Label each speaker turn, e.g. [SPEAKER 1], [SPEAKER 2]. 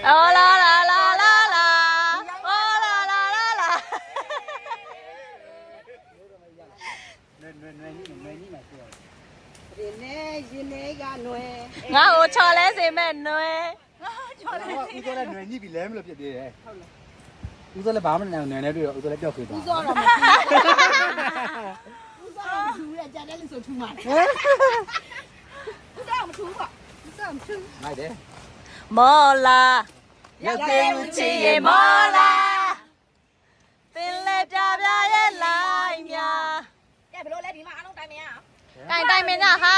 [SPEAKER 1] Oh la la la la la. Oh la la la la.
[SPEAKER 2] နွယ်ကြီးမှာပြော
[SPEAKER 3] ဒီနေ့ရင်နေကနွယ်
[SPEAKER 1] ငါ့ကိုချော်လဲစေမဲ့နွယ်
[SPEAKER 2] ဦးစောလည်းနွယ်ညှိပြီးလဲမလို့ဖြစ်သေးတယ်ဟုတ်လားဦးစောလည်းဘာမှမနိုင်နွယ်နဲ့တွေ့တော့ဦးစောလည်းပျောက်ခွေသွား
[SPEAKER 3] ဦးစောတော့မထူးဦးစောတော့မထူးတဲ့ကြတဲ့လူဆိုထူးမှာဦးစောမထူးပါဦးစောမထူး
[SPEAKER 2] လိုက်တယ်
[SPEAKER 1] မော်လာရောက်တဲ့ဦးချီရေမော်လာပင်လေပြပြရဲ့လိုက်မြ
[SPEAKER 3] ကဲဘယ်လိုလဲဒီမှာအားလုံးတိုင်မရအောင်
[SPEAKER 1] တိုင်တိုင်မင်းကဟာ